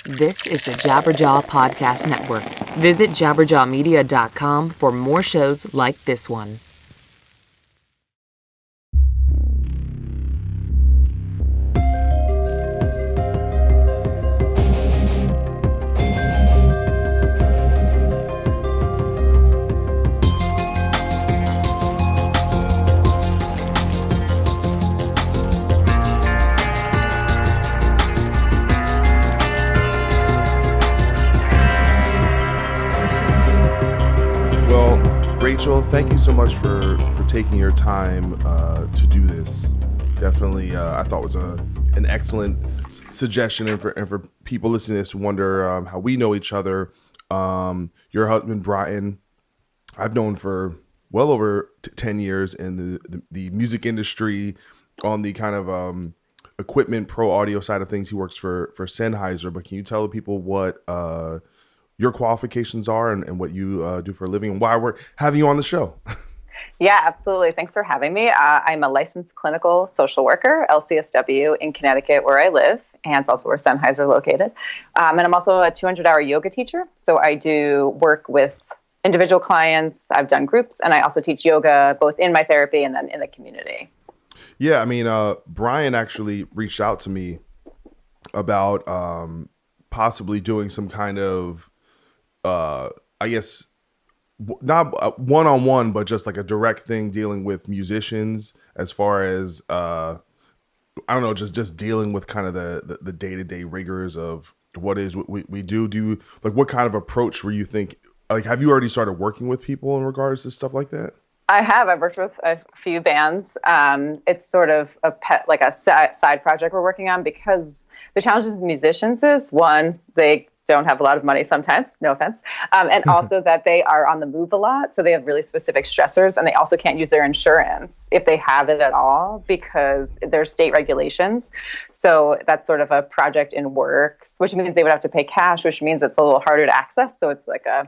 This is the Jabberjaw Podcast Network. Visit jabberjawmedia.com for more shows like this one. Rachel, thank you so much for taking your time to do this. Definitely, I thought was an excellent suggestion, and for people listening to this who wonder how we know each other. Your husband Brian, I've known for well over 10 years in the music industry, on the kind of equipment pro audio side of things. He works for Sennheiser. But can you tell people what your qualifications are and what you do for a living and why we're having you on the show? Yeah, absolutely. Thanks for having me. I'm a licensed clinical social worker, LCSW, in Connecticut, where I live, and it's also where Sennheiser is located. And I'm also a 200-hour yoga teacher. So I do work with individual clients. I've done groups, and I also teach yoga both in my therapy and then in the community. Yeah, I mean, Brian actually reached out to me about possibly doing some kind of I guess not one-on-one, but just like a direct thing dealing with musicians as far as, I don't know, just dealing with kind of the day-to-day rigors of what is what we do. Like, what kind of approach were you think, like, have you already started working with people in regards to stuff like that? I have. I've worked with a few bands. It's sort of a pet, like a side project we're working on, because the challenge with musicians is, one, they don't have a lot of money sometimes, no offense, and also that they are on the move a lot, so they have really specific stressors, and they also can't use their insurance if they have it at all because there's state regulations. So that's sort of a project in works, which means they would have to pay cash, which means it's a little harder to access. So it's like a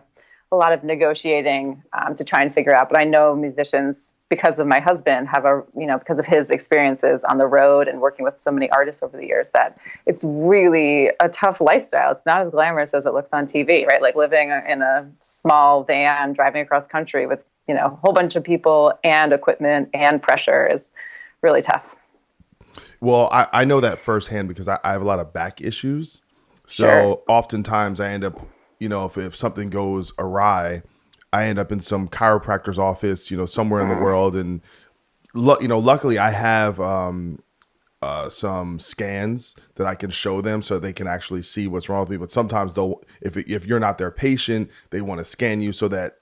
lot of negotiating to try and figure out. But I know musicians, because of my husband, because of his experiences on the road and working with so many artists over the years, that it's really a tough lifestyle. It's not as glamorous as it looks on TV, right? Like living in a small van, driving across country with, a whole bunch of people and equipment and pressure is really tough. Well, I know that firsthand because I have a lot of back issues. So Sure. Oftentimes I end up, if something goes awry, I end up in some chiropractor's office, somewhere in the world. And, luckily I have some scans that I can show them so they can actually see what's wrong with me. But sometimes if you're not their patient, they want to scan you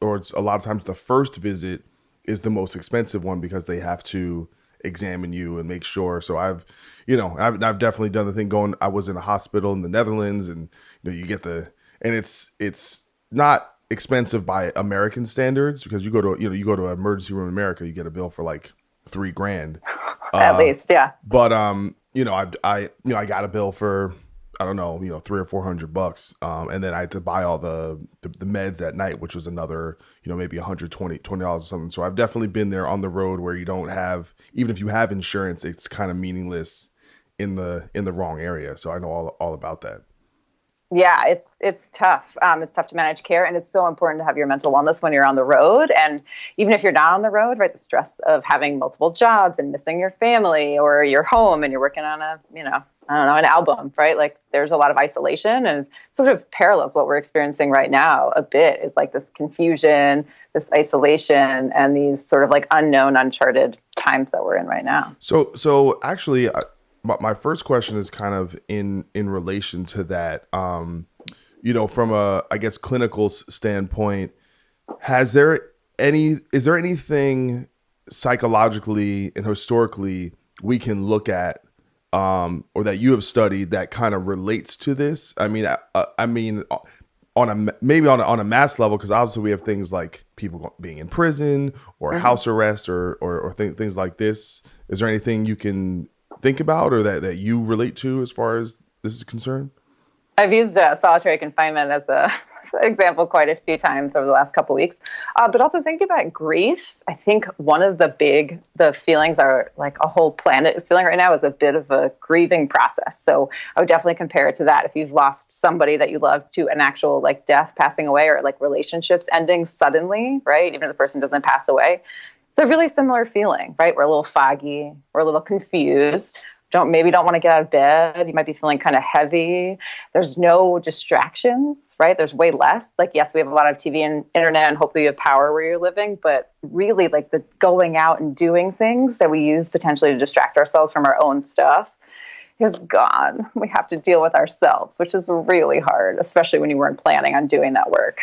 or it's a lot of times the first visit is the most expensive one because they have to examine you and make sure. So I've definitely done the thing I was in a hospital in the Netherlands, and, you get and it's not expensive by American standards, because you go to an emergency room in America, you get a bill for like $3,000 At least, yeah. But I got a bill for, I don't know, $300 or $400, and then I had to buy all the meds at night, which was another, maybe $120 or something. So I've definitely been there on the road where you don't have, even if you have insurance, it's kind of meaningless in the wrong area. So I know all about that. Yeah, it's tough. It's tough to manage care, and it's so important to have your mental wellness when you're on the road. And even if you're not on the road, right, the stress of having multiple jobs and missing your family or your home, and you're working on an album, right? Like, there's a lot of isolation, and sort of parallels what we're experiencing right now a bit. Is like this confusion, this isolation, and these sort of like unknown, uncharted times that we're in right now. So actually, my first question is kind of in relation to that. From a, I guess, clinical standpoint, is there anything psychologically and historically we can look at, or that you have studied that kind of relates to this? I mean, on a mass level, because obviously we have things like people being in prison or house arrest or things like this. Is there anything you can think about or that you relate to as far as this is concerned? I've used solitary confinement as a example quite a few times over the last couple of weeks. But also thinking about grief, I think one of the feelings are like a whole planet is feeling right now is a bit of a grieving process. So I would definitely compare it to that. If you've lost somebody that you love to an actual like death, passing away, or like relationships ending suddenly, right? Even if the person doesn't pass away. It's a really similar feeling, right? We're a little foggy, we're a little confused. Maybe don't want to get out of bed. You might be feeling kind of heavy. There's no distractions, right? There's way less. Like, yes, we have a lot of TV and internet, and hopefully you have power where you're living, but really like the going out and doing things that we use potentially to distract ourselves from our own stuff is gone. We have to deal with ourselves, which is really hard, especially when you weren't planning on doing that work.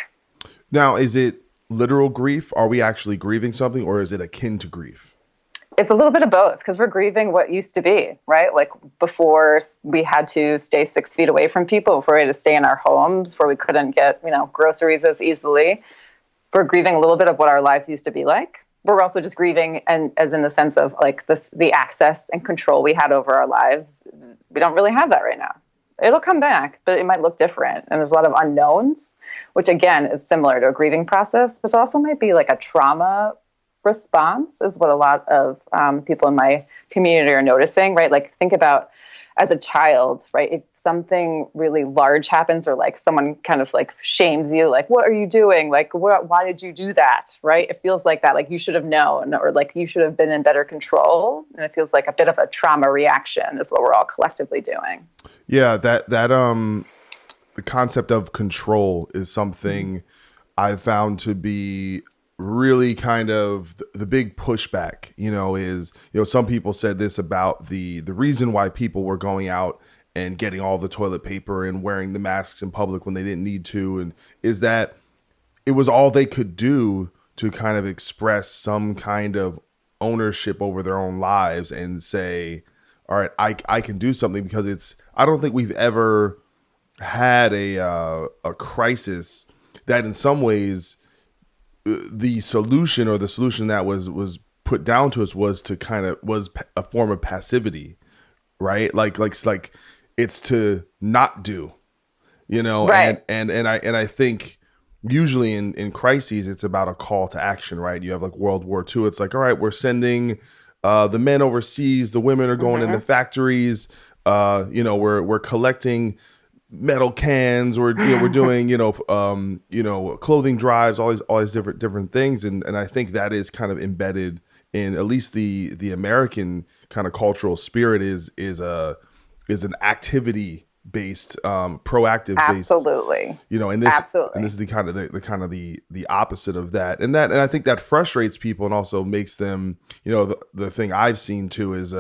Now, is it literal grief? Are we actually grieving something, or is it akin to grief? It's a little bit of both, because we're grieving what used to be, right? Like before we had to stay 6 feet away from people, before we had to stay in our homes, before we couldn't get, groceries as easily. We're grieving a little bit of what our lives used to be like. We're also just grieving, and as in the sense of like the access and control we had over our lives. We don't really have that right now. It'll come back, but it might look different. And there's a lot of unknowns, which again is similar to a grieving process. It also might be like a trauma response is what a lot of people in my community are noticing, right? Like think about as a child, right? If something really large happens, or like someone kind of like shames you, like, what are you doing? Like, why did you do that? Right? It feels like that, like you should have known, or like you should have been in better control. And it feels like a bit of a trauma reaction is what we're all collectively doing. Yeah. The concept of control is something I've found to be really kind of the big pushback, is, some people said this about the reason why people were going out and getting all the toilet paper and wearing the masks in public when they didn't need to. And is that it was all they could do to kind of express some kind of ownership over their own lives and say, all right, I can do something, because I don't think we've ever had a crisis that in some ways the solution that was put down to us was a form of passivity, right? Like it's to not do, Right. and I think usually in crises, it's about a call to action, right? You have like World War II. It's like, all right, we're sending the men overseas, the women are going in the factories, we're collecting metal cans, or we're doing clothing drives, all these different things, and I think that is kind of embedded in at least the American kind of cultural spirit is an activity based, proactive based, Absolutely. Absolutely. and this is the opposite of that, and I think that frustrates people and also makes them, the thing I've seen too is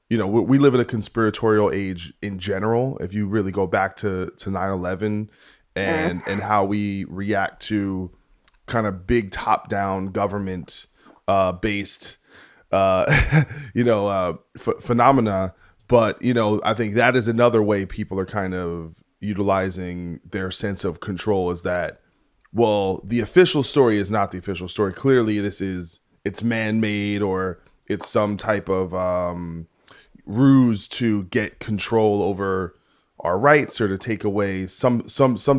we live in a conspiratorial age in general. If you really go back to 9/11 and how we react to kind of big top down government based phenomena, but I think that is another way people are kind of utilizing their sense of control, is that, well, the official story is not the official story. Clearly, it's man-made, or it's some type of ruse to get control over our rights, or to take away some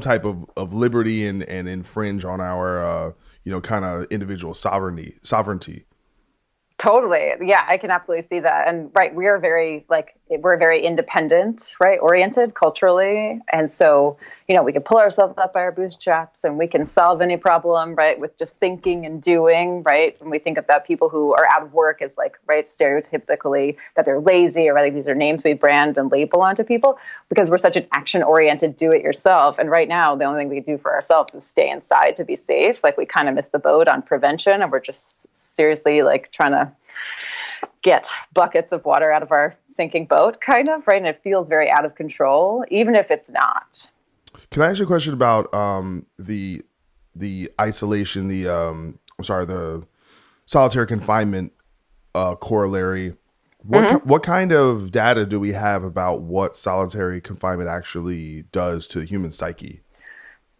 type of liberty and infringe on our kind of individual sovereignty. Totally. Yeah, I can absolutely see that. And right, we're very independent, right, oriented culturally. And so, we can pull ourselves up by our bootstraps, and we can solve any problem, right, with just thinking and doing, right? When we think about people who are out of work, it's like, right, stereotypically that they're lazy, or like these are names we brand and label onto people, because we're such an action-oriented do-it-yourself. And right now, the only thing we can do for ourselves is stay inside to be safe. Like we kind of missed the boat on prevention, and we're just seriously like trying to get buckets of water out of our sinking boat, kind of, right? And it feels very out of control, even if it's not. Can I ask you a question about the isolation, the solitary confinement corollary? What kind of data do we have about what solitary confinement actually does to the human psyche?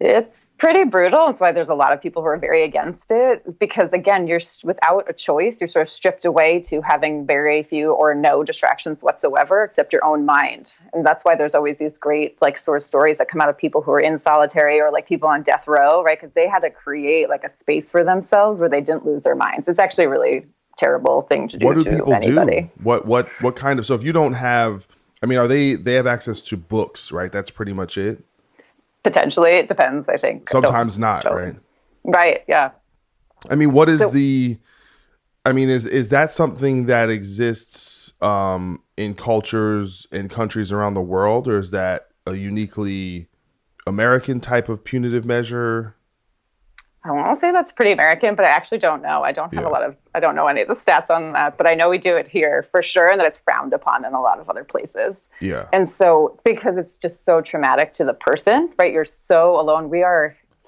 It's pretty brutal. That's why there's a lot of people who are very against it because, again, without a choice. You're sort of stripped away to having very few or no distractions whatsoever except your own mind. And that's why there's always these great like sort of stories that come out of people who are in solitary or like people on death row, right? Because they had to create like a space for themselves where they didn't lose their minds. It's actually a really terrible thing to do What do to people anybody. do? What kind of, so if you don't have, I mean, they have access to books, right? That's pretty much it. Potentially, it depends, I think. Sometimes not, right? Right, yeah. I mean, what is I mean, is that something that exists in cultures and countries around the world, or is that a uniquely American type of punitive measure? I want to say that's pretty American, but I actually don't know. I don't have I don't know any of the stats on that, but I know we do it here for sure, and that it's frowned upon in a lot of other places. Yeah. And so, because it's just so traumatic to the person, right? You're so alone.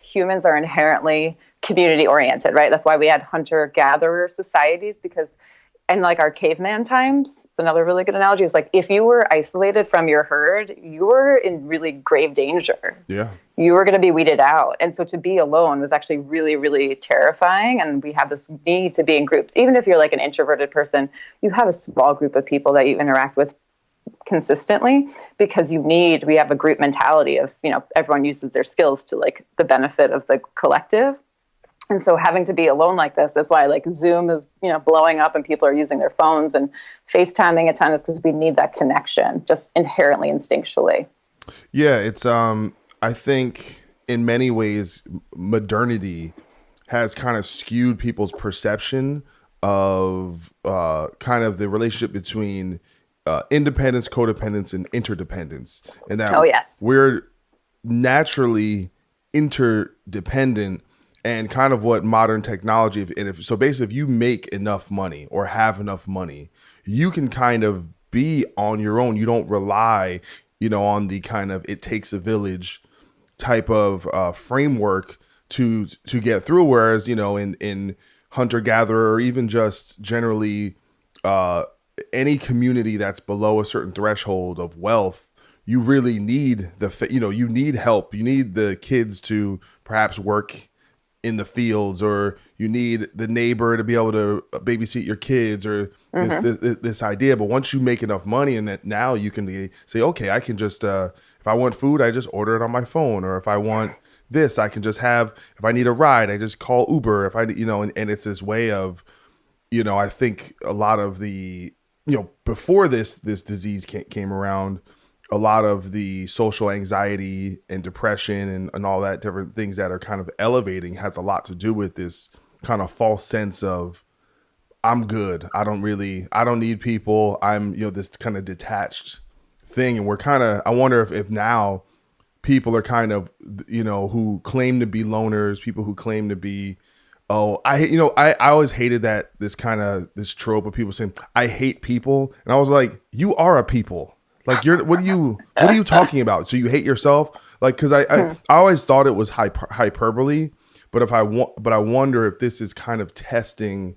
Humans are inherently community oriented, right? That's why we had hunter gatherer societies because, and like our caveman times, it's another really good analogy is like, if you were isolated from your herd, you were in really grave danger. Yeah. You were going to be weeded out. And so to be alone was actually really, really terrifying. And we have this need to be in groups. Even if you're like an introverted person, you have a small group of people that you interact with consistently because we have a group mentality of, everyone uses their skills to like the benefit of the collective. And so having to be alone like this, that's why like Zoom is, blowing up and people are using their phones and FaceTiming a ton is because we need that connection just inherently instinctually. Yeah. It's, I think in many ways, modernity has kind of skewed people's perception of kind of the relationship between independence, codependence, and interdependence. And that we're naturally interdependent and kind of what modern technology, so basically if you make enough money or have enough money, you can kind of be on your own. You don't rely, on the kind of it takes a village type of framework to get through. Whereas, in hunter gatherer or even just generally any community that's below a certain threshold of wealth, you really need you need help. You need the kids to perhaps work in the fields, or you need the neighbor to be able to babysit your kids, or this idea. But once you make enough money, and that now you can say, okay, I can just, if I want food, I just order it on my phone. Or if I want this, I can just if I need a ride, I just call Uber. If I, and it's this way of, I think a lot of the, before this disease came around, a lot of the social anxiety and depression and all that different things that are kind of elevating has a lot to do with this kind of false sense of I'm good. I don't need people. I'm, this kind of detached thing. And I wonder if now people are kind of, who claim to be loners, people who claim to be, I always hated this trope of people saying, I hate people. And I was like, you are a people. Like what are you talking about? So you hate yourself? Like, cause I always thought it was hyperbole, but I wonder if this is kind of testing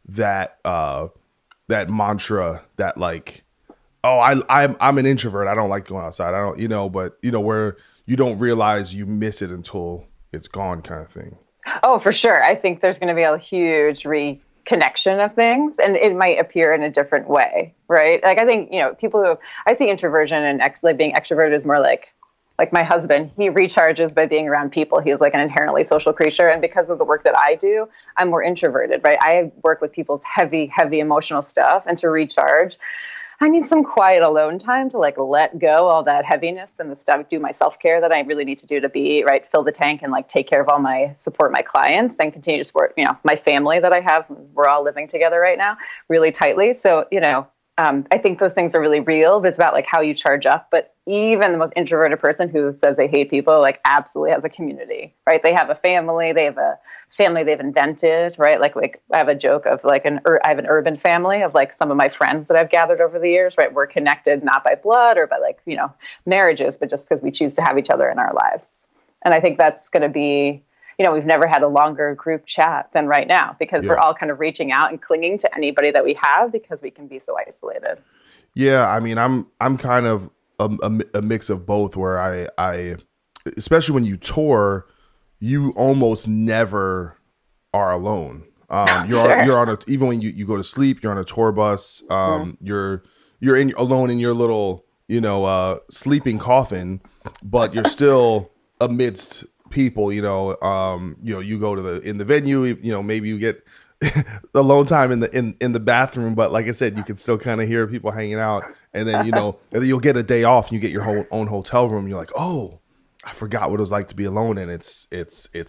that mantra that like, I'm an introvert. I don't like going outside. I don't, but where you don't realize you miss it until it's gone kind of thing. Oh, for sure. I think there's going to be a huge reconnection of things, and it might appear in a different way, right? Like I think, people who I see introversion and being extroverted is more like my husband, he recharges by being around people. He is like an inherently social creature. And because of the work that I do, I'm more introverted, right? I work with people's heavy, heavy emotional stuff, and to recharge, I need some quiet alone time to like let go all that heaviness and the stuff, do my self-care that I really need to do to be right, fill the tank and like take care of support my clients and continue to support, my family that I have. We're all living together right now really tightly. So, I think those things are really real, but it's about like how you charge up. But even the most introverted person who says they hate people, like absolutely has a community, right? They have a family, they've invented, right? Like I have a joke of like I have an urban family of like some of my friends that I've gathered over the years, right? We're connected not by blood or by like, marriages, but just because we choose to have each other in our lives. And I think that's going to be, we've never had a longer group chat than right now because we're all kind of reaching out and clinging to anybody that we have because we can be so isolated. Yeah. I mean, I'm kind of a mix of both where I especially when you tour, you almost never are alone. Sure. You're on a, even when you go to sleep, you're on a tour bus. You're alone in your little, sleeping coffin, but you're still amidst people. You go to in the venue. Maybe you get alone time in the bathroom, but like I said, you can still kind of hear people hanging out. And then and then you'll get a day off, and you get your own hotel room. And you're like, oh, I forgot what it was like to be alone, and it's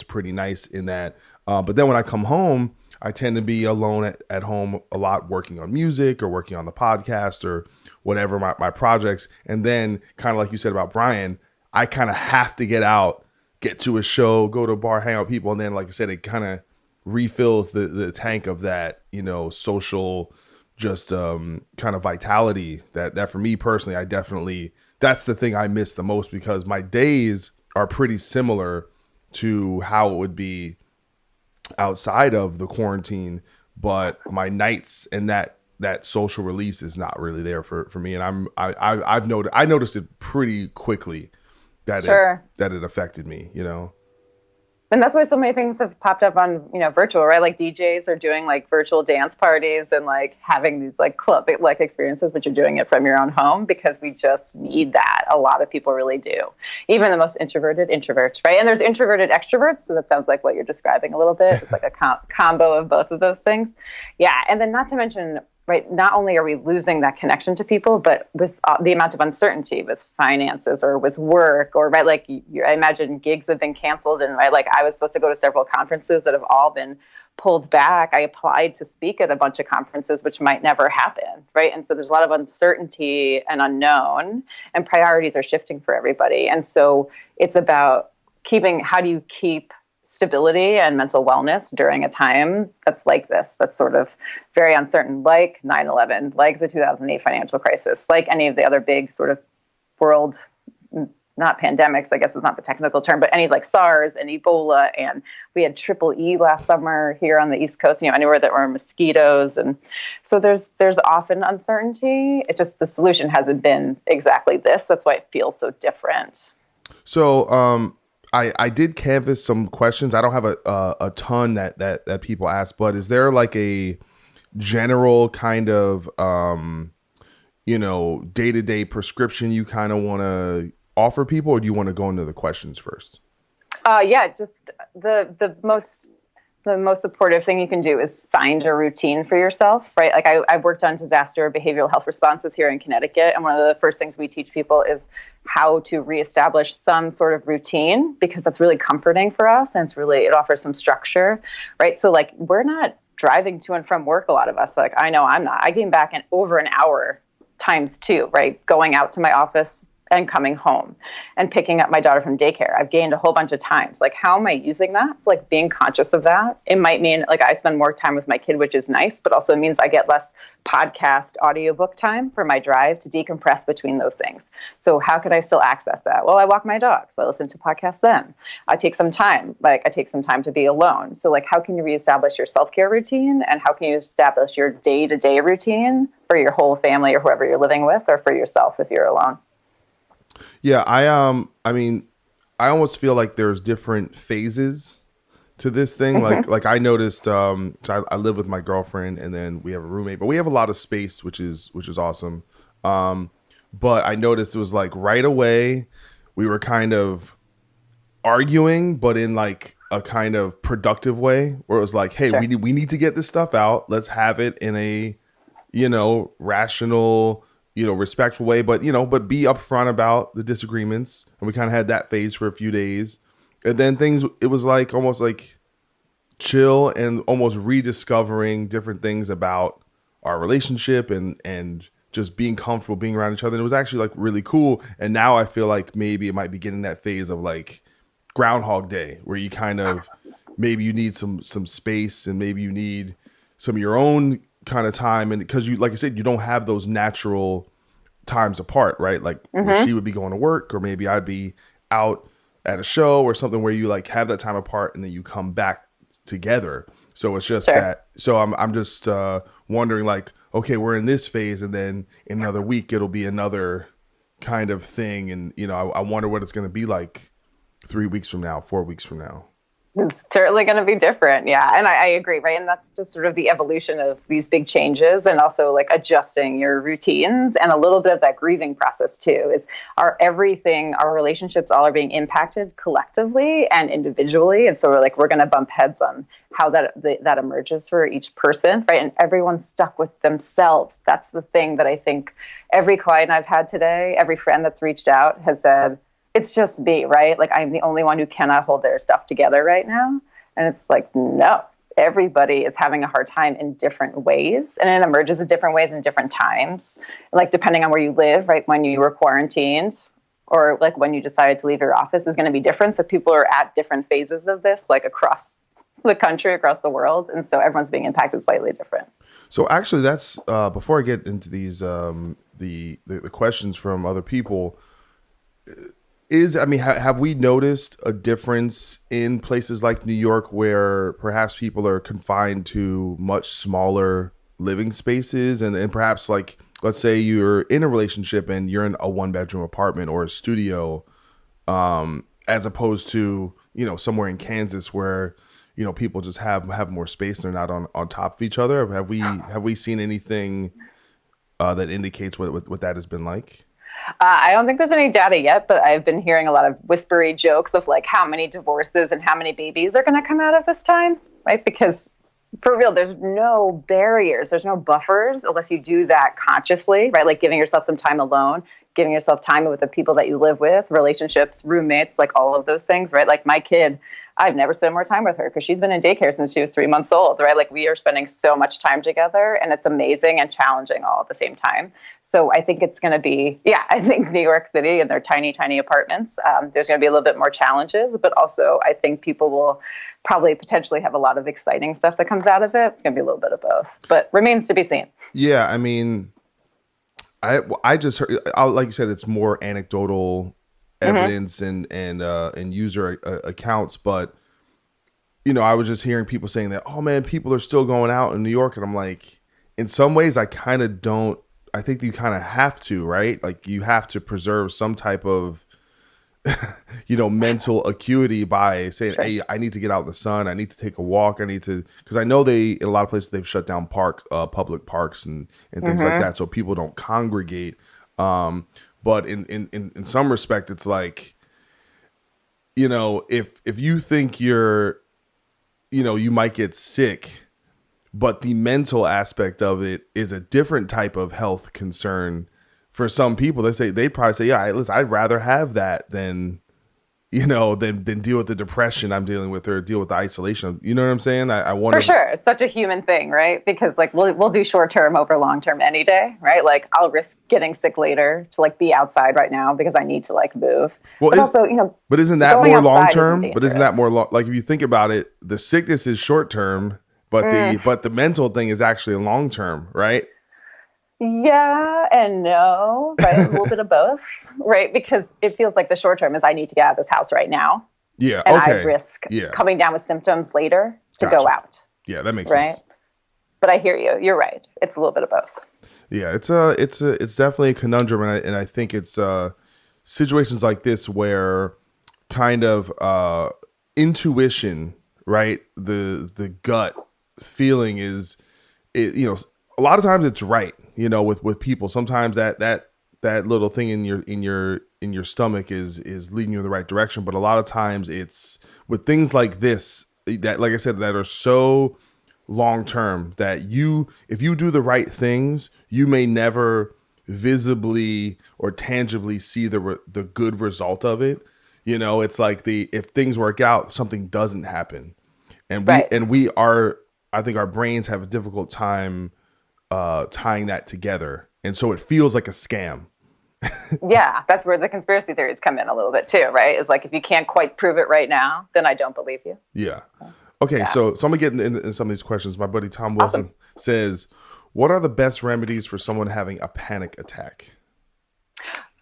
pretty nice in that. But then when I come home, I tend to be alone at home a lot, working on music or working on the podcast or whatever my projects. And then kind of like you said about Brian, I kind of have to get out, get to a show, go to a bar, hang out with people. And then, like I said, it kind of refills the tank of that, social, just kind of vitality that for me personally, that's the thing I miss the most, because my days are pretty similar to how it would be outside of the quarantine, but my nights and that social release is not really there for me. And I noticed it pretty quickly that Sure. it affected me, And that's why so many things have popped up on, virtual, right? Like DJs are doing like virtual dance parties and like having these like club like experiences, but you're doing it from your own home, because we just need that. A lot of people really do. Even the most introverted introverts, right? And there's introverted extroverts. So that sounds like what you're describing a little bit. It's like a combo of both of those things. Yeah. And then not to mention, right, not only are we losing that connection to people, but with the amount of uncertainty with finances or with work, or right, like I imagine gigs have been canceled, and right, like I was supposed to go to several conferences that have all been pulled back. I applied to speak at a bunch of conferences, which might never happen, right? And so there's a lot of uncertainty and unknown, and priorities are shifting for everybody. And so it's about how do you keep stability and mental wellness during a time that's like this, that's sort of very uncertain, like 9/11, like the 2008 financial crisis, like any of the other big sort of world, not pandemics, I guess is not the technical term, but any like SARS and Ebola. And we had triple E last summer here on the East Coast, anywhere that were mosquitoes. And so there's often uncertainty. It's just the solution hasn't been exactly this. That's why it feels so different. So, I did canvass some questions. I don't have a ton that people ask, but is there like a general kind of day-to-day prescription you kind of want to offer people, or do you want to go into the questions first? Yeah, just the most supportive thing you can do is find a routine for yourself, right? Like I've worked on disaster behavioral health responses here in Connecticut. And one of the first things we teach people is how to reestablish some sort of routine, because that's really comforting for us. And it offers some structure, right? So like we're not driving to and from work, a lot of us. Like I know I'm not. I came back in over an hour times 2, right? Going out to my office and coming home and picking up my daughter from daycare. I've gained a whole bunch of times. Like, how am I using that? It's like being conscious of that. It might mean like I spend more time with my kid, which is nice, but also means I get less podcast audiobook time for my drive to decompress between those things. So how could I still access that? Well, I walk my dog, so I listen to podcasts then. I take some time to be alone. So like, how can you reestablish your self-care routine, and how can you establish your day-to-day routine for your whole family or whoever you're living with, or for yourself if you're alone? Yeah, I mean, I almost feel like there's different phases to this thing. Mm-hmm. Like I noticed, so I live with my girlfriend, and then we have a roommate, but we have a lot of space, which is awesome. But I noticed it was like right away we were kind of arguing, but in like a kind of productive way, where it was like, hey, Sure. we need to get this stuff out. Let's have it in a, rational, respectful way, but be upfront about the disagreements. And we kind of had that phase for a few days. And then it was like almost like chill and almost rediscovering different things about our relationship and just being comfortable being around each other. And it was actually like really cool. And now I feel like maybe it might be getting that phase of like Groundhog Day, where you kind of, maybe you need some space, and maybe you need some of your own kind of time. And because you, like I said, you don't have those natural times apart, right? Like where she would be going to work, or maybe I'd be out at a show or something, where you like have that time apart and then you come back together. So it's just Sure. that. So I'm just wondering, like, okay, we're in this phase, and then in another week it'll be another kind of thing. And I wonder what it's going to be like 3 weeks from now, 4 weeks from now? It's certainly going to be different. Yeah. And I agree. Right. And that's just sort of the evolution of these big changes, and also like adjusting your routines, and a little bit of that grieving process too. Is our relationships all are being impacted collectively and individually. And so we're going to bump heads on how that emerges for each person. Right. And everyone's stuck with themselves. That's the thing that I think every client I've had today, every friend that's reached out has said, it's just me, right? Like, I'm the only one who cannot hold their stuff together right now. And it's like, no, everybody is having a hard time in different ways. And it emerges in different ways in different times. Like, depending on where you live, right? When you were quarantined, or like when you decided to leave your office, is going to be different. So people are at different phases of this, like across the country, across the world. And so everyone's being impacted slightly different. So actually that's, before I get into these, the questions from other people, have we noticed a difference in places like New York where perhaps people are confined to much smaller living spaces, and perhaps, like, let's say you're in a relationship and you're in a 1-bedroom apartment or a studio, as opposed to, somewhere in Kansas where, people just have more space and they're not on top of each other? Have we seen anything that indicates what that has been like? I don't think there's any data yet, but I've been hearing a lot of whispery jokes of like how many divorces and how many babies are going to come out of this time, right? Because for real, there's no barriers, there's no buffers unless you do that consciously, right? Like giving yourself some time alone, giving yourself time with the people that you live with, relationships, roommates, like all of those things, right? Like my kid, I've never spent more time with her because she's been in daycare since she was 3 months old, right? Like we are spending so much time together, and it's amazing and challenging all at the same time. So I think it's going to be, I think New York City and their tiny, tiny apartments, there's going to be a little bit more challenges, but also I think people will probably potentially have a lot of exciting stuff that comes out of it. It's going to be a little bit of both, but remains to be seen. Yeah. I mean, I just heard, like you said, it's more anecdotal evidence and user accounts, but I was just hearing people saying that, oh man, people are still going out in New York, and I'm like, in some ways I kind of don't. I think you kind of have to, right? Like you have to preserve some type of mental acuity by saying, hey, I need to get out in the sun, I need to take a walk, I need to, because I know in a lot of places they've shut down public parks and things like that, so people don't congregate. But in some respect, it's like, if you think you're, you might get sick, but the mental aspect of it is a different type of health concern for some people. They probably say, yeah, listen, I'd rather have that than deal with the depression I'm dealing with, or deal with the isolation. You know what I'm saying? I wonder. For sure. It's such a human thing, right? Because like we'll do short term over long term any day, right? Like I'll risk getting sick later to like be outside right now because I need to like move. Well, but also, but isn't that more long term? But isn't that more like, if you think about it, the sickness is short term, but the mental thing is actually long term, right? Yeah and no, right? A little bit of both, right? Because it feels like the short term is I need to get out of this house right now. Yeah. And okay. I risk coming down with symptoms later to go out. Yeah, that makes right? sense. But I hear you. You're right. It's a little bit of both. Yeah, it's definitely a conundrum, and I think it's situations like this where kind of intuition, right? The gut feeling is, a lot of times it's right, with people. Sometimes that little thing in your stomach is leading you in the right direction, but a lot of times it's with things like this that, like I said, that are so long term that if you do the right things, you may never visibly or tangibly see the good result of it. It's like if things work out, something doesn't happen, and I think our brains have a difficult time tying that together, and so it feels like a scam. Yeah, that's where the conspiracy theories come in a little bit too, right? It's like, if you can't quite prove it right now, then I don't believe you. Yeah. Okay, yeah. So I'm gonna get in some of these questions. My buddy Tom Wilson says, what are the best remedies for someone having a panic attack?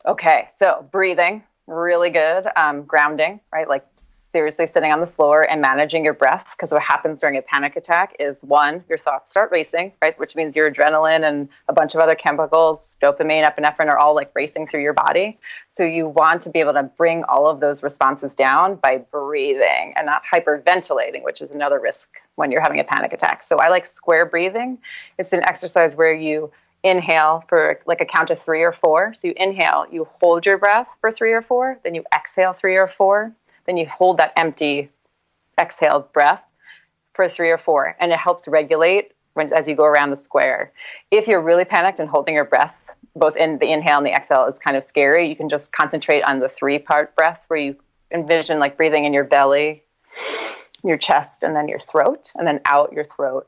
Okay, so breathing, really good. Grounding, right? Like seriously sitting on the floor and managing your breath. Because what happens during a panic attack is, one, your thoughts start racing, right? Which means your adrenaline and a bunch of other chemicals, dopamine, epinephrine, are all like racing through your body. So you want to be able to bring all of those responses down by breathing and not hyperventilating, which is another risk when you're having a panic attack. So I like square breathing. It's an exercise where you inhale for like a count of 3 or 4. So you inhale, you hold your breath for 3 or 4, then you exhale 3 or 4, then you hold that empty exhaled breath for 3 or 4, and it helps regulate as you go around the square. If you're really panicked and holding your breath, both in the inhale and the exhale, is kind of scary, you can just concentrate on the 3-part breath, where you envision like breathing in your belly, your chest, and then your throat, and then out your throat,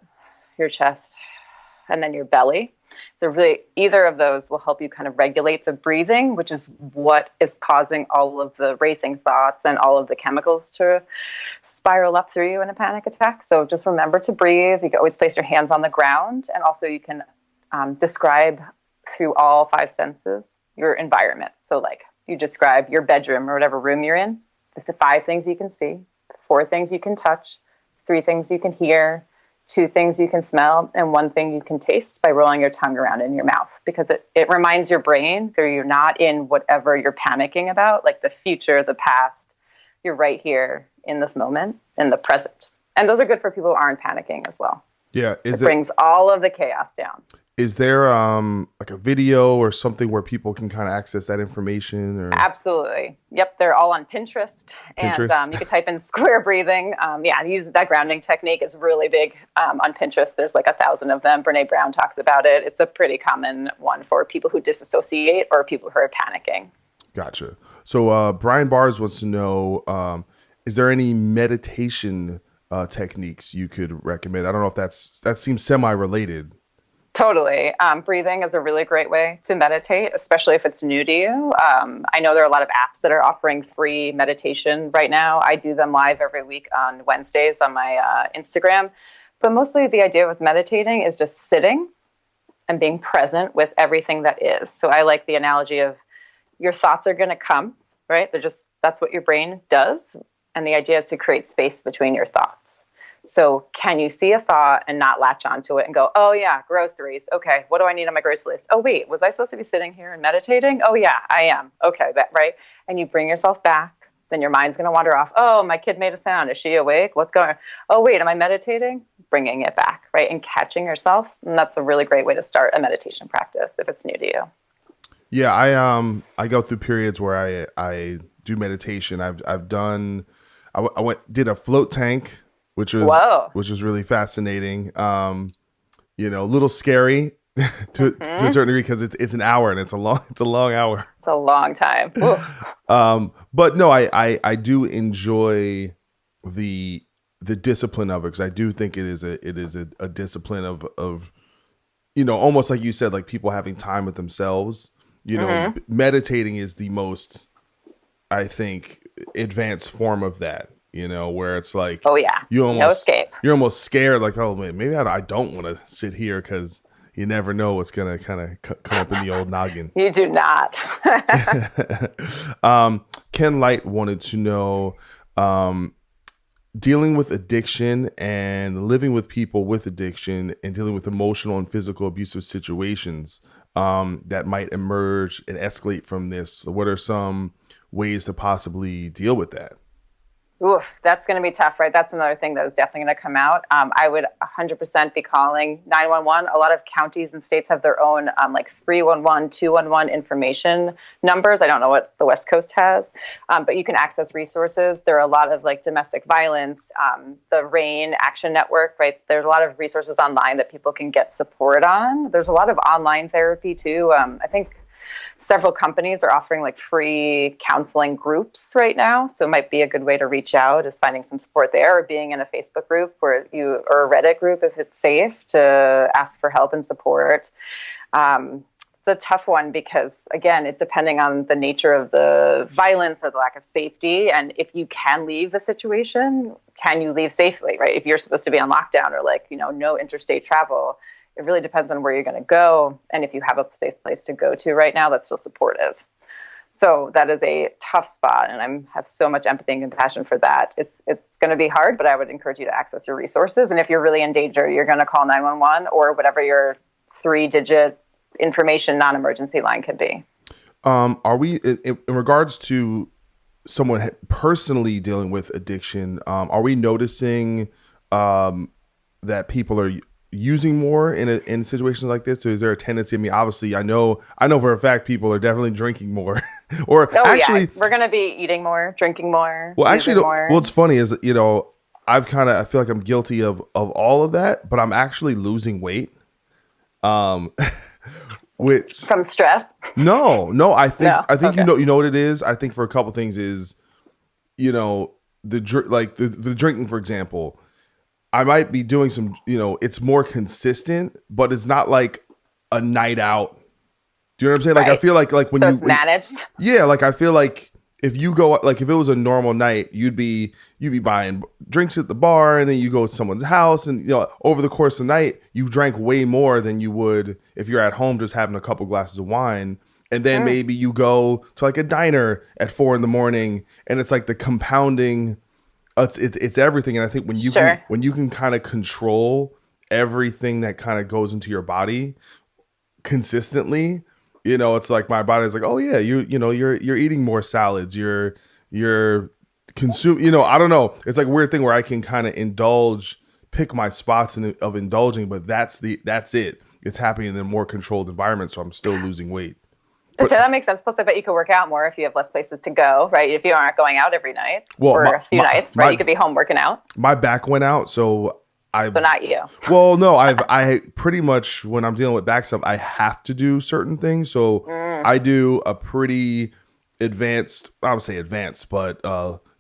your chest, and then your belly. So really, either of those will help you kind of regulate the breathing, which is what is causing all of the racing thoughts and all of the chemicals to spiral up through you in a panic attack. So just remember to breathe. You can always place your hands on the ground. And also you can describe through all 5 senses your environment. So like you describe your bedroom or whatever room you're in, the 5 things you can see, 4 things you can touch, 3 things you can hear, 2 things you can smell, and 1 thing you can taste by rolling your tongue around in your mouth, because it reminds your brain that you're not in whatever you're panicking about, like the future, the past. You're right here in this moment, in the present. And those are good for people who aren't panicking as well. Yeah. It brings all of the chaos down. Is there like a video or something where people can kind of access that information? Or? Absolutely. Yep. They're all on Pinterest. And you can type in square breathing. Use that grounding technique is really big on Pinterest. There's like 1,000 of them. Brene Brown talks about it. It's a pretty common one for people who disassociate or people who are panicking. Gotcha. So Brian Bars wants to know, is there any meditation techniques you could recommend? I don't know if that seems semi-related. Totally. Breathing is a really great way to meditate, especially if it's new to you. I know there are a lot of apps that are offering free meditation right now. I do them live every week on Wednesdays on my Instagram. But mostly the idea with meditating is just sitting and being present with everything that is. So I like the analogy of your thoughts are going to come, right? That's what your brain does. And the idea is to create space between your thoughts. So can you see a thought and not latch onto it and go, oh yeah, groceries. Okay, what do I need on my grocery list? Oh wait, was I supposed to be sitting here and meditating? Oh yeah, I am. Okay, right? And you bring yourself back, then your mind's going to wander off. Oh, my kid made a sound. Is she awake? What's going on? Oh wait, am I meditating? Bringing it back, right? And catching yourself. And that's a really great way to start a meditation practice if it's new to you. Yeah, I go through periods where I do meditation. I've done, did a float tank, which was really fascinating. A little scary to a certain degree because it's an hour and it's a long hour. It's a long time. But no, I do enjoy the discipline of it, because I do think it is a discipline of almost like you said, like people having time with themselves. Meditating is the most, I think, advanced form of that. Where it's like, oh yeah, no escape. You're almost scared, like, oh man, maybe I don't want to sit here, because you never know what's gonna kind of come up in the old noggin. You do not. Ken Light wanted to know, dealing with addiction and living with people with addiction and dealing with emotional and physical abusive situations that might emerge and escalate from this. What are some ways to possibly deal with that? Oof, that's going to be tough, right? That's another thing that is definitely going to come out. I would 100% be calling 911. A lot of counties and states have their own 311, 211 information numbers. I don't know what the West Coast has, but you can access resources. There are a lot of domestic violence, the RAIN Action Network, right? There's a lot of resources online that people can get support on. There's a lot of online therapy too. I think several companies are offering free counseling groups right now. So it might be a good way to reach out, is finding some support there, or being in a Facebook group or a Reddit group if it's safe to ask for help and support. It's a tough one because, again, it's depending on the nature of the violence or the lack of safety. And if you can leave the situation, can you leave safely, right? If you're supposed to be on lockdown or no interstate travel, it really depends on where you're going to go and if you have a safe place to go to right now that's still supportive. So that is a tough spot, and I have so much empathy and compassion for that. It's going to be hard, but I would encourage you to access your resources. And if you're really in danger, you're going to call 911 or whatever your 3-digit information non-emergency line could be. Are we in regards to someone personally dealing with addiction? Are we noticing that people are using more in situations like this? Or is there a tendency? I mean, obviously, I know for a fact people are definitely drinking more, or actually, we're going to be eating more, drinking more. Well, actually, more. What's funny is, I feel like I'm guilty of all of that, but I'm actually losing weight. Which from stress? No, I think Okay. you know what it is. I think for a couple things is, the drinking, for example. I might be doing some, it's more consistent, but it's not like a night out. Do you know what I'm saying? Like, right. I feel like when it's managed. Yeah, like I feel like if you go, like if it was a normal night, you'd be buying drinks at the bar, and then you go to someone's house, and over the course of the night, you drank way more than you would if you're at home just having a couple glasses of wine. And then maybe you go to like a diner at 4 a.m, and it's like the compounding. It's everything. And I think when you can kind of control everything that kind of goes into your body consistently, it's like my body's like, oh yeah, you're eating more salads, you're consume, I don't know. It's like a weird thing where I can kind of pick my spots of indulging, but that's it. It's happening in a more controlled environment, so I'm still losing weight. So that makes sense. Plus, I bet you could work out more if you have less places to go, right? If you aren't going out every night a few nights, right? You could be home working out. My back went out, so not you. Well, no, I pretty much, when I'm dealing with back stuff, I have to do certain things. So I do a pretty advanced, I would say advanced, but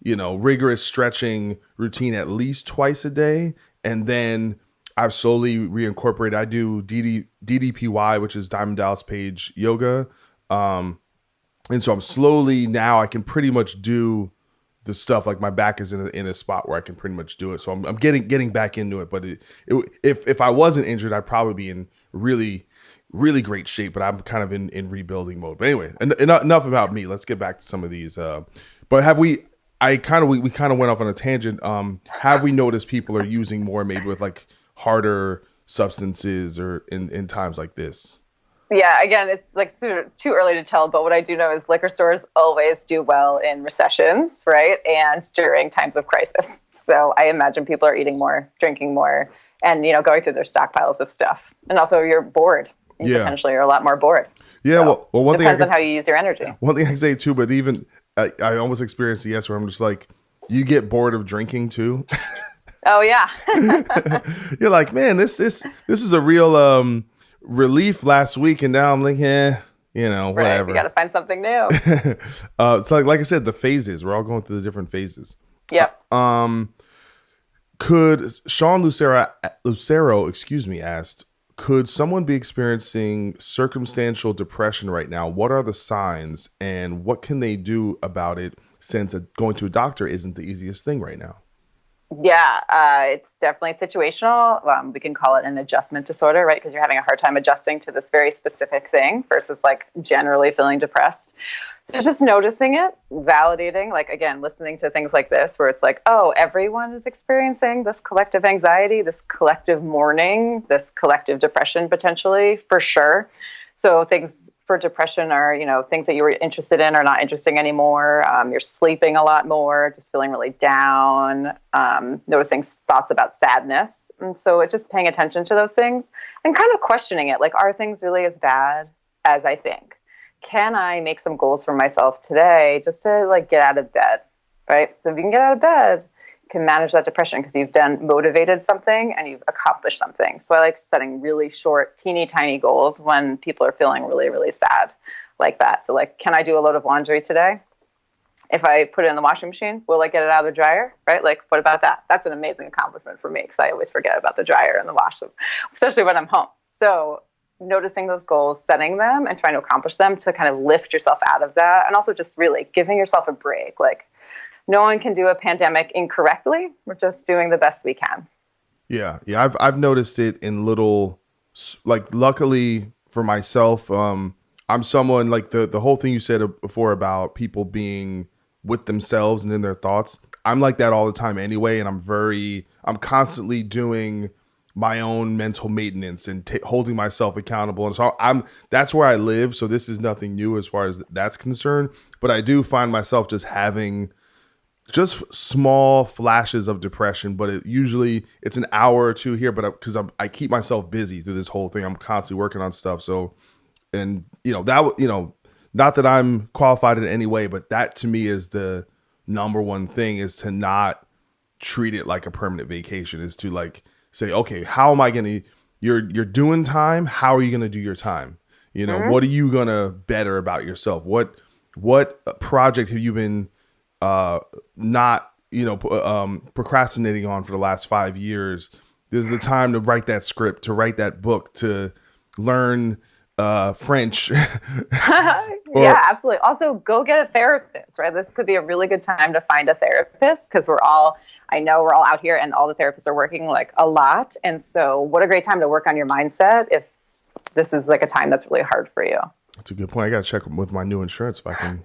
rigorous stretching routine at least twice a day, and then I've slowly reincorporated. I do DDPY, which is Diamond Dallas Page yoga. And so I'm slowly, now I can pretty much do the stuff, like my back is in a spot where I can pretty much do it. So I'm getting back into it. But if I wasn't injured, I'd probably be in really, really great shape. But I'm kind of in rebuilding mode. But anyway, enough about me. Let's get back to some of these. But we kind of went off on a tangent. Have we noticed people are using more, maybe with like harder substances or in times like this? Yeah, again, it's like too early to tell, but what I do know is liquor stores always do well in recessions, right? And during times of crisis. So I imagine people are eating more, drinking more, and going through their stockpiles of stuff. And also you're bored. Potentially you're a lot more bored. Yeah, so well one thing depends on how you use your energy. One thing I can say too, but even I almost experienced it where I'm just like, you get bored of drinking too. Oh yeah. You're like, man, this is a real relief last week, and now I'm like, whatever. Right, you got to find something new. It's like I said, the phases. We're all going through the different phases. Yep. Could Sean Lucero, asked, could someone be experiencing circumstantial depression right now? What are the signs, and what can they do about it, since going to a doctor isn't the easiest thing right now? Yeah, it's definitely situational. We can call it an adjustment disorder, right? Because you're having a hard time adjusting to this very specific thing versus like generally feeling depressed. So just noticing it, validating, like, again, listening to things like this, where it's like, oh, everyone is experiencing this collective anxiety, this collective mourning, this collective depression, potentially, for sure. So things for depression are, things that you were interested in are not interesting anymore. You're sleeping a lot more, just feeling really down, noticing thoughts about sadness. And so it's just paying attention to those things and kind of questioning it. Like, are things really as bad as I think? Can I make some goals for myself today just to like get out of bed, right? So if you can get out of bed, can manage that depression because you've motivated something and you've accomplished something. So I like setting really short, teeny tiny goals when people are feeling really, really sad like that. So like, can I do a load of laundry today? If I put it in the washing machine, will I get it out of the dryer? Right? Like, what about that? That's an amazing accomplishment for me because I always forget about the dryer and the wash, especially when I'm home. So noticing those goals, setting them and trying to accomplish them to kind of lift yourself out of that. And also just really giving yourself a break. Like, no one can do a pandemic incorrectly. We're just doing the best we can. Yeah. I've noticed it in little, like, luckily for myself, I'm I'm someone like the whole thing you said before about people being with themselves and in their thoughts. I'm like that all the time anyway, and I'm constantly doing my own mental maintenance and holding myself accountable. And so that's where I live. So this is nothing new as far as that's concerned. But I do find myself just having just small flashes of depression, but it's an hour or two here. But because I keep myself busy through this whole thing, I'm constantly working on stuff. So, and not that I'm qualified in any way, but that to me is the number one thing, is to not treat it like a permanent vacation, is to like say, okay, how am I going to, you're doing time. How are you going to do your time? What are you going to better about yourself? What project have you been not procrastinating on for the last 5 years? This is the time to write that script, to write that book, to learn French. Yeah, absolutely. Also, go get a therapist, right? This could be a really good time to find a therapist, because I know we're all out here and all the therapists are working like a lot. And so what a great time to work on your mindset if this is like a time that's really hard for you. That's a good point. I got to check with my new insurance if I can.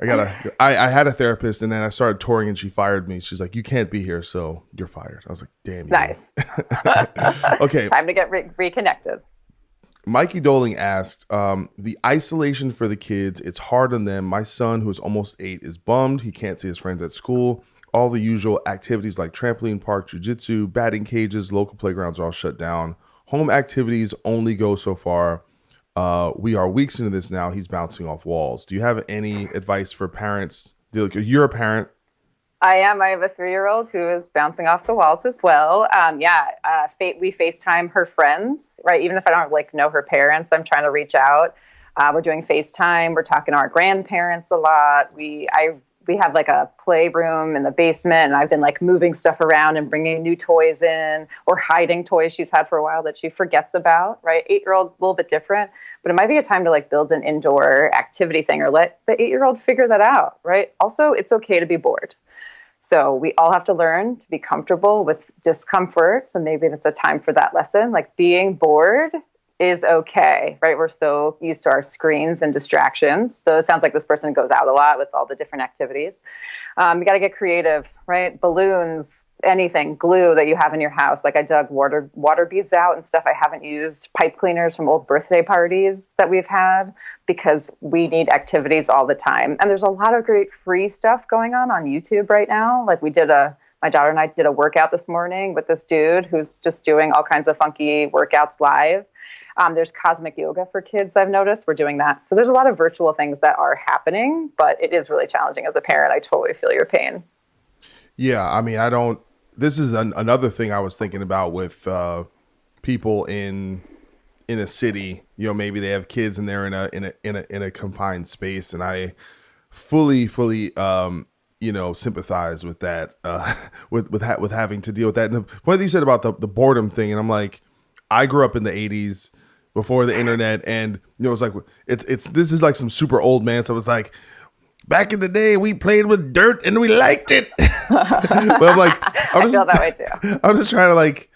I had a therapist, and then I started touring and she fired me. She's like, you can't be here, so you're fired. I was like, damn you. Nice. Okay. Time to get reconnected. Mikey Doling asked, the isolation for the kids, it's hard on them. My son, who's almost 8, is bummed. He can't see his friends at school. All the usual activities like trampoline park, jiu-jitsu, batting cages, local playgrounds are all shut down. Home activities only go so far. We are weeks into this now. He's bouncing off walls. Do you have any advice for parents? You're a parent. I am. I have a 3-year-old who is bouncing off the walls as well. We FaceTime her friends, right? Even if I don't know her parents, I'm trying to reach out. We're doing FaceTime. We're talking to our grandparents a lot. We have like a playroom in the basement, and I've been like moving stuff around and bringing new toys in, or hiding toys she's had for a while that she forgets about, right? 8-year-old, a little bit different, but it might be a time to like build an indoor activity thing, or let the 8-year-old figure that out, right? Also, it's okay to be bored. So we all have to learn to be comfortable with discomfort. So maybe it's a time for that lesson. Like, being bored is okay, right? We're so used to our screens and distractions. So it sounds like this person goes out a lot with all the different activities. You got to get creative, right? Balloons, anything, glue that you have in your house. Like, I dug water beads out and stuff I haven't used, pipe cleaners from old birthday parties that we've had, because we need activities all the time. And there's a lot of great free stuff going on YouTube right now. Like, my daughter and I did a workout this morning with this dude who's just doing all kinds of funky workouts live. There's cosmic yoga for kids, I've noticed. We're doing that. So there's a lot of virtual things that are happening, but it is really challenging as a parent. I totally feel your pain. Yeah, I mean, this is another thing I was thinking about with people in a city. Maybe they have kids and they're in a confined space, and I fully sympathize with that, with having to deal with that. And the point that you said about the boredom thing, and I'm like, I grew up in the 80s before the internet, and it's like this is like some super old man. So it's like, back in the day, we played with dirt and we liked it. But I'm like, I feel that way too. I'm just trying to like,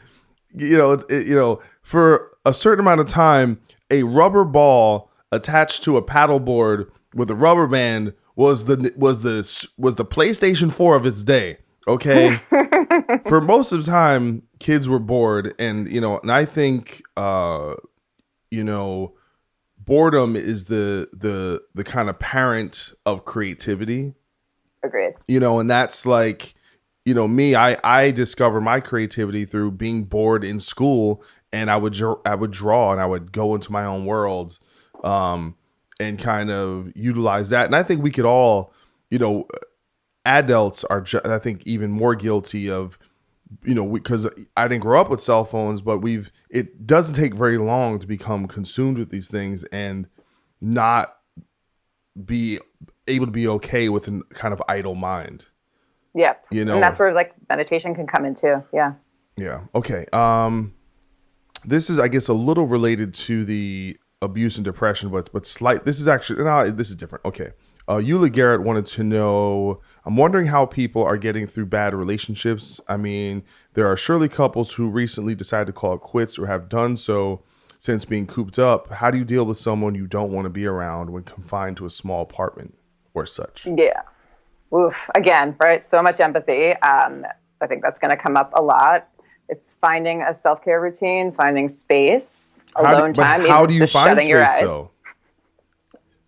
for a certain amount of time, a rubber ball attached to a paddleboard with a rubber band was the PlayStation 4 of its day. Okay. For most of the time, kids were bored, and I think boredom is the kind of parent of creativity. Agreed. And that's like, me, I discovered my creativity through being bored in school, and I would draw and I would go into my own world, and kind of utilize that. And I think we could all, adults are, I think, even more guilty of, because I didn't grow up with cell phones, but it doesn't take very long to become consumed with these things and not be able to be okay with a kind of idle mind. Yeah. And that's where like meditation can come in too. Yeah. Yeah. Okay. This is, I guess, a little related to the abuse and depression, but slight. This is actually, no, this is different. Okay. Eula Garrett wanted to know, I'm wondering how people are getting through bad relationships. I mean, there are surely couples who recently decided to call it quits or have done so. since being cooped up. How do you deal with someone you don't want to be around when confined to a small apartment or such? Yeah. Oof. Again, right? So much empathy. I think that's going to come up a lot. It's finding a self-care routine, finding space, alone time. How do you just find shutting your space eyes. though?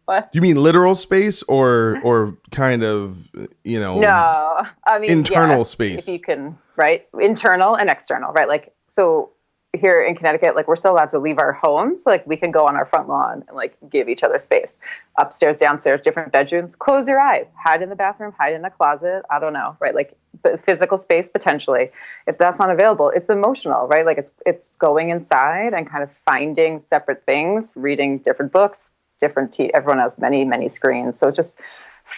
What? Do you mean literal space or kind of, No, I mean, internal yeah, space? if you can, right? Internal and external, right? Like, so here in Connecticut, like we're still allowed to leave our homes. So, like we can go on our front lawn and like give each other space. Upstairs, downstairs, different bedrooms. Close your eyes. Hide in the bathroom. Hide in the closet. I don't know, right? Like the physical space potentially. If that's not available, it's emotional, right? Like it's going inside and kind of finding separate things, reading different books, everyone has many screens, so just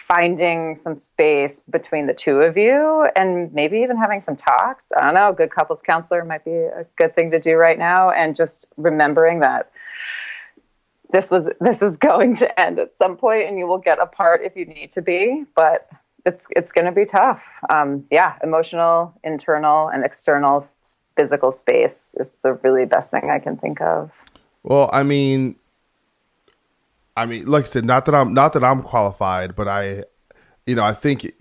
finding some space between the two of you and maybe even having some talks. I don't know, a good couples counselor might be a good thing to do right now, and just remembering that this is going to end at some point and you will get apart if you need to be, but it's going to be tough. Emotional, internal, and external physical space is the really best thing I can think of. Well, I mean, like I said, not that I'm qualified, but I think,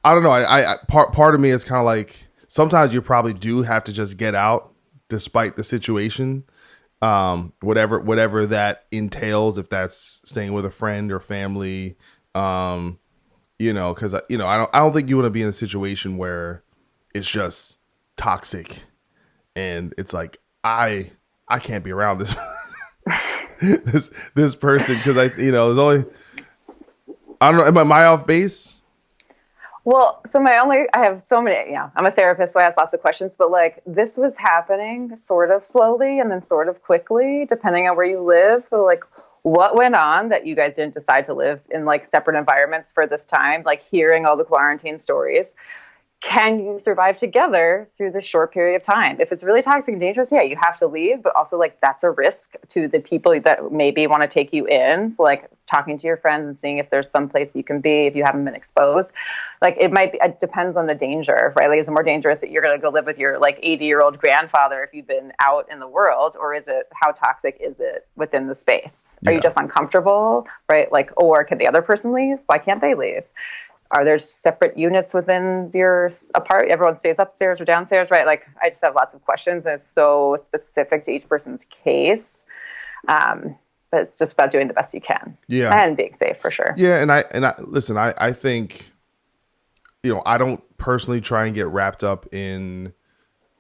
I don't know. I part of me is kind of like, sometimes you probably do have to just get out despite the situation, whatever that entails, if that's staying with a friend or family, because I don't think you want to be in a situation where it's just toxic and it's like, I can't be around this this person, because there's only, I don't know, am I off base? Well, so I have so many, I'm a therapist, so I ask lots of questions, but like this was happening sort of slowly and then sort of quickly, depending on where you live. So like, what went on that you guys didn't decide to live in like separate environments for this time? Like hearing all the quarantine stories. Can you survive together through this short period of time? If it's really toxic and dangerous, you have to leave, but also like that's a risk to the people that maybe want to take you in. So like talking to your friends and seeing if there's some place you can be if you haven't been exposed. Like it depends on the danger, right? Like is it more dangerous that you're going to go live with your like 80-year-old grandfather if you've been out in the world, or is it how toxic is it within the space? Are you just uncomfortable, right? Like, or can the other person leave? Why can't they leave? Are there separate units within your apartment? Everyone stays upstairs or downstairs, right? Like, I just have lots of questions, and it's so specific to each person's case. But it's just about doing the best you can, and being safe for sure. Yeah, and I listen. I think, I don't personally try and get wrapped up in.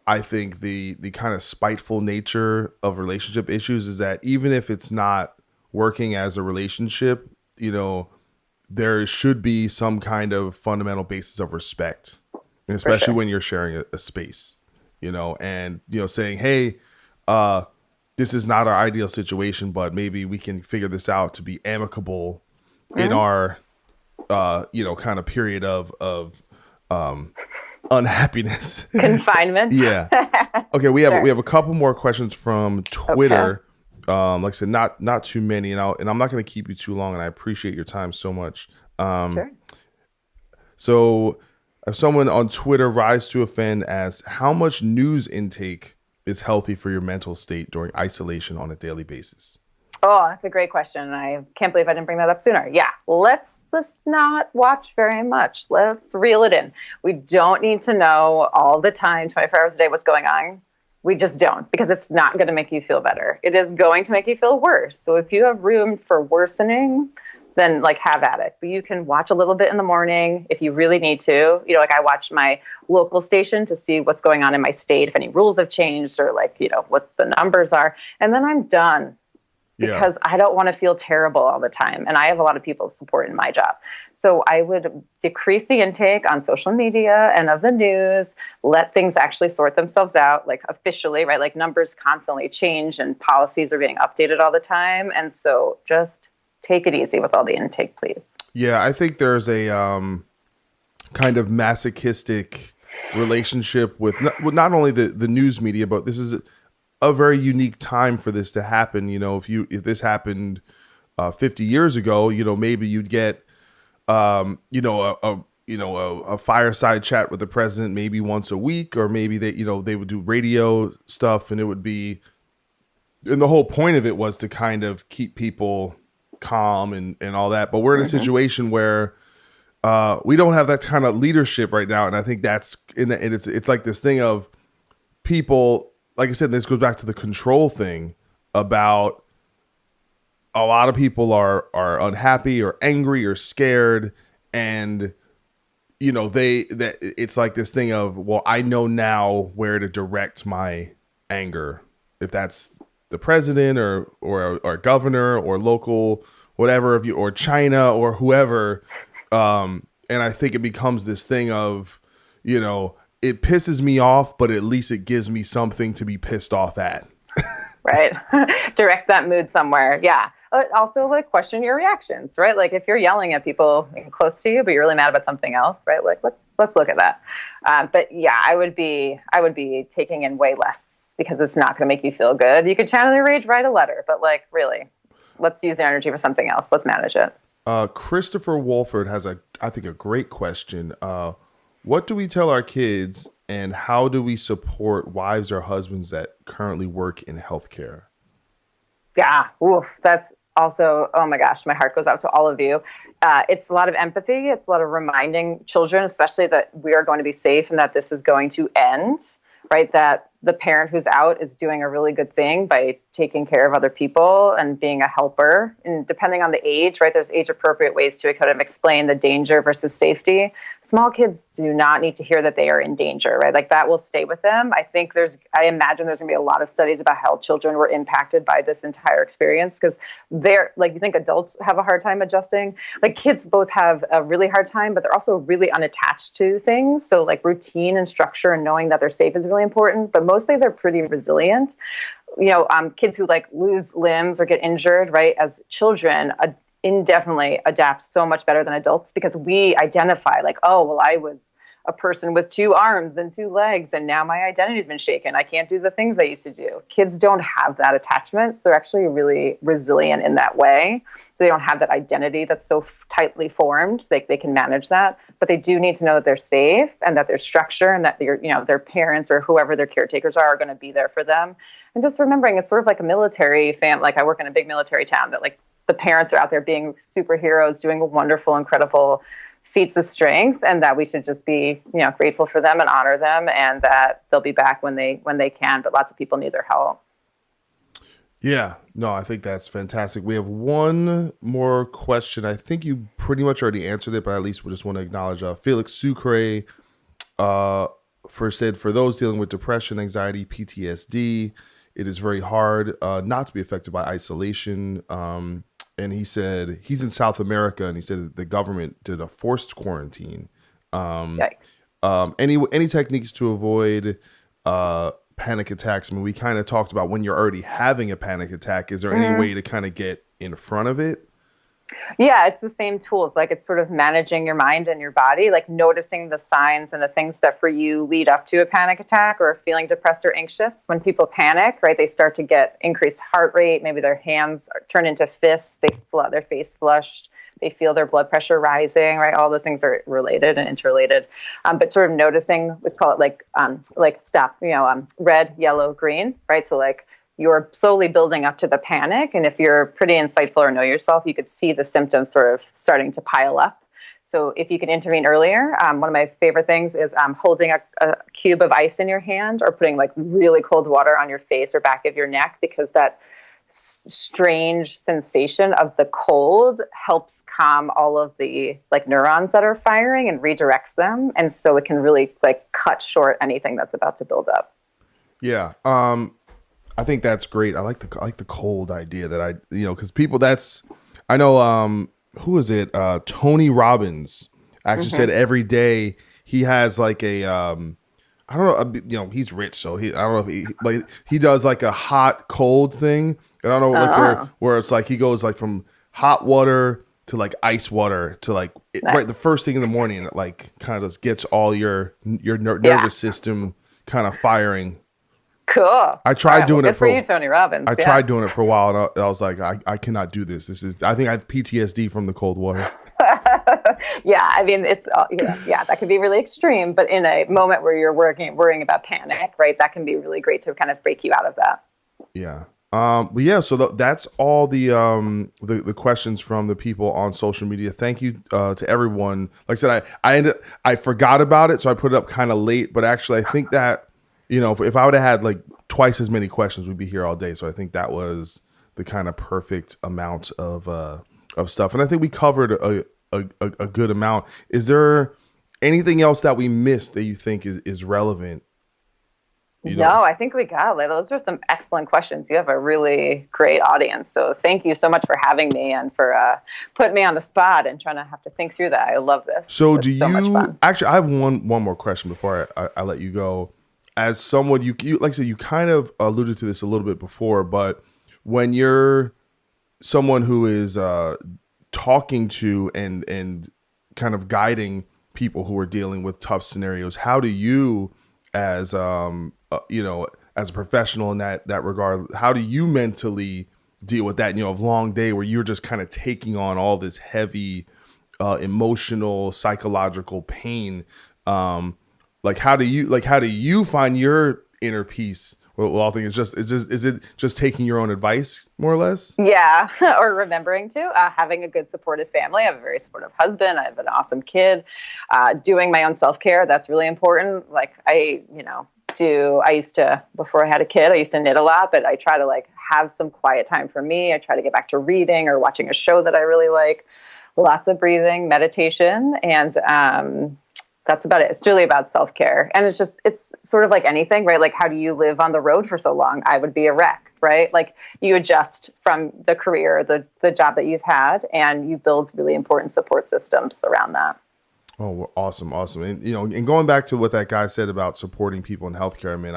I think the kind of spiteful nature of relationship issues is that even if it's not working as a relationship, there should be some kind of fundamental basis of respect, and especially when you're sharing a space, and, saying, hey, this is not our ideal situation, but maybe we can figure this out to be amicable in our, kind of period of unhappiness. Confinement. Yeah. Okay. We have a couple more questions from Twitter. Okay. Like I said, not too many, and I'm not going to keep you too long, and I appreciate your time so much. Sure. So, if someone on Twitter Rise to Offend asks, how much news intake is healthy for your mental state during isolation on a daily basis? Oh, that's a great question. I can't believe I didn't bring that up sooner. Yeah, let's not watch very much. Let's reel it in. We don't need to know all the time, 24 hours a day, what's going on. We just don't, because it's not going to make you feel better. It is going to make you feel worse. So if you have room for worsening, then like have at it. But you can watch a little bit in the morning if you really need to. Like I watch my local station to see what's going on in my state, if any rules have changed or like, what the numbers are. And then I'm done. Because I don't want to feel terrible all the time. And I have a lot of people support in my job. So I would decrease the intake on social media and of the news, let things actually sort themselves out, like officially, right? Like numbers constantly change and policies are being updated all the time. And so just take it easy with all the intake, please. Yeah, I think there's a kind of masochistic relationship with not only the news media, but this is a very unique time for this to happen. If this happened 50 years ago, maybe you'd get a a fireside chat with the president maybe once a week, or maybe they would do radio stuff, and and the whole point of it was to kind of keep people calm and all that. But we're in a situation where we don't have that kind of leadership right now, and I think it's like this thing of people. Like I said, this goes back to the control thing about a lot of people are unhappy or angry or scared, and it's like this thing of, well, I know now where to direct my anger, if that's the president or governor or local whatever of you, or China or whoever, and I think it becomes this thing of, it pisses me off, but at least it gives me something to be pissed off at. Right. Direct that mood somewhere. Yeah. Also, like, question your reactions, right? Like, if you're yelling at people close to you, but you're really mad about something else, right? Like, let's look at that. But yeah, I would be taking in way less, because it's not going to make you feel good. You could channel your rage, write a letter, but like, really, let's use the energy for something else. Let's manage it. Christopher Wolford has I think a great question. What do we tell our kids, and how do we support wives or husbands that currently work in healthcare? Yeah. Oof, that's also, oh my gosh, my heart goes out to all of you. It's a lot of empathy. It's a lot of reminding children, especially, that we are going to be safe and that this is going to end, right? That the parent who's out is doing a really good thing by taking care of other people and being a helper. And depending on the age, right, there's age appropriate ways to kind of explain the danger versus safety. Small kids do not need to hear that they are in danger, right? Like, that will stay with them. I imagine there's gonna be a lot of studies about how children were impacted by this entire experience, because they're like, you think adults have a hard time adjusting? Like, kids both have a really hard time, but they're also really unattached to things. So like, routine and structure and knowing that they're safe is really important, but mostly they're pretty resilient. Kids who like lose limbs or get injured, right, as children, indefinitely adapt so much better than adults, because we identify like, oh, well, I was a person with 2 arms and 2 legs, and now my identity's been shaken. I can't do the things I used to do. Kids don't have that attachment, so they're actually really resilient in that way. They don't have that identity that's so tightly formed. They can manage that, but they do need to know that they're safe and that there's structure, and that their parents or whoever their caretakers are going to be there for them. And just remembering, it's sort of like a military like, I work in a big military town, that like, the parents are out there being superheroes, doing wonderful, incredible feats of strength, and that we should just be, grateful for them and honor them, and that they'll be back when they can. But lots of people need their help. Yeah, no, I think that's fantastic. We have one more question. I think you pretty much already answered it, but at least we just want to acknowledge Felix Sucre said, for those dealing with depression, anxiety, PTSD, it is very hard not to be affected by isolation. And he said he's in South America, and he said the government did a forced quarantine. Any techniques to avoid panic attacks? I mean, we kind of talked about when you're already having a panic attack. Is there any way to kind of get in front of it? Yeah, it's the same tools. Like, it's sort of managing your mind and your body, like noticing the signs and the things that for you lead up to a panic attack or feeling depressed or anxious. When people panic, right, they start to get increased heart rate. Maybe their hands turn into fists. They their face flushed. They feel their blood pressure rising, right? All those things are related and interrelated. But sort of noticing, we call it like stop, red, yellow, green, right? So like, you're slowly building up to the panic. And if you're pretty insightful or know yourself, you could see the symptoms sort of starting to pile up. So if you can intervene earlier, one of my favorite things is holding a cube of ice in your hand, or putting like really cold water on your face or back of your neck, because that strange sensation of the cold helps calm all of the like neurons that are firing and redirects them. And so it can really like cut short anything that's about to build up. Yeah. I think that's great. I like the cold idea that because people, I know, who is it? Tony Robbins actually said every day he has like a, I don't know, he's rich, so I don't know if he does like a hot cold thing. And I don't know, like where it's like, he goes like from hot water to like ice water to like, right, the first thing in the morning, it like kind of just gets all your nervous system kind of firing. Cool. I tried doing it for you, Tony Robbins. I tried doing it for a while, and I was like, I cannot do this. I think I have PTSD from the cold water. Yeah, I mean, it's yeah, that can be really extreme, but in a moment where you're worrying about panic, right, that can be really great to kind of break you out of that. Yeah. But yeah, so that's all the questions from the people on social media. Thank you to everyone. Like I said, I forgot about it, so I put it up kind of late. But actually, I think that if I would have had like twice as many questions, we'd be here all day. So I think that was the kind of perfect amount of stuff, and I think we covered a good amount. Is there anything else that we missed that you think is relevant? No, I think we got it. Those are some excellent questions. You have a really great audience. So thank you so much for having me and for putting me on the spot and trying to have to think through that. I love this. So it's so much fun. Actually, I have one more question before I let you go. As someone, you like I said, you kind of alluded to this a little bit before, but when you're someone who is talking to and kind of guiding people who are dealing with tough scenarios, how do you as as a professional in that regard, how do you mentally deal with that? A long day where you're just kind of taking on all this heavy emotional, psychological pain. How do you find your inner peace? Well, all things is it just taking your own advice more or less? Yeah, or remembering to having a good supportive family. I have a very supportive husband. I have an awesome kid. Doing my own self-care, that's really important. Like I used to, before I had a kid, I used to knit a lot, but I try to have some quiet time for me. I try to get back to reading or watching a show that I really like. Lots of breathing, meditation, and that's about it. It's really about self-care. And it's sort of like anything, right? Like, how do you live on the road for so long? I would be a wreck, right? Like, you adjust from the career, the job that you've had, and you build really important support systems around that. Oh, well, awesome. And, and going back to what that guy said about supporting people in healthcare, I mean,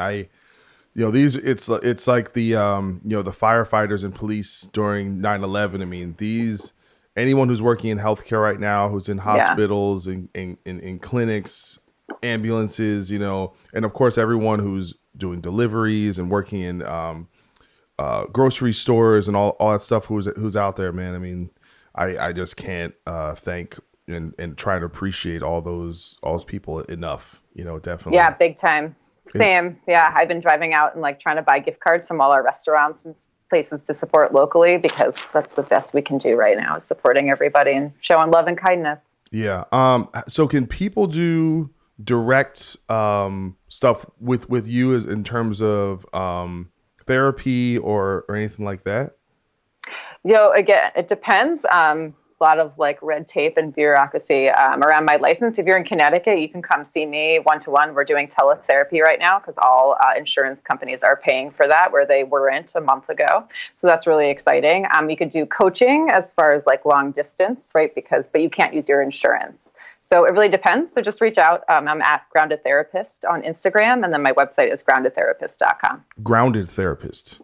it's like the firefighters and police during 9/11. I mean, anyone who's working in healthcare right now, who's in hospitals, in clinics, ambulances, and of course, everyone who's doing deliveries and working in grocery stores and all that stuff, who's out there, man. I mean, I just can't thank and try to appreciate all those people enough, definitely. Yeah, big time. Same. Yeah, I've been driving out and trying to buy gift cards from all our restaurants and places to support locally, because that's the best we can do right now, is supporting everybody and showing love and kindness. Yeah. So can people do direct stuff with you in terms of therapy or anything like that? Again, it depends. A lot of red tape and bureaucracy around my license. If you're in Connecticut, you can come see me one-to-one. We're doing teletherapy right now because all insurance companies are paying for that, where they weren't a month ago. So that's really exciting. You could do coaching as far as long distance, right? But you can't use your insurance. So it really depends. So just reach out. I'm at Grounded Therapist on Instagram, and then my website is groundedtherapist.com. Grounded Therapist.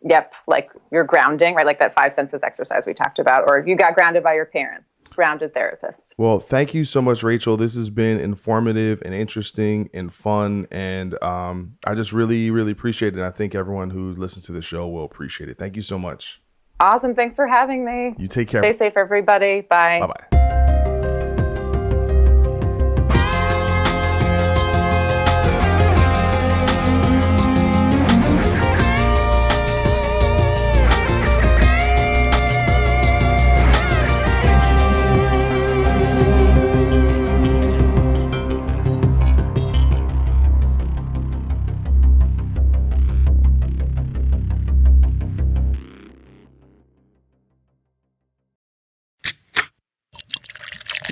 Yep, like you're grounding, right? Like that 5 senses exercise we talked about, or if you got grounded by your parents, Grounded Therapist. Well, thank you so much, Rachel. This has been informative and interesting and fun, and I just really, really appreciate it. And I think everyone who listens to the show will appreciate it. Thank you so much. Awesome. Thanks for having me. You take care. Stay safe, everybody. Bye. Bye-bye.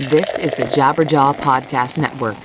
This is the Jabberjaw Podcast Network.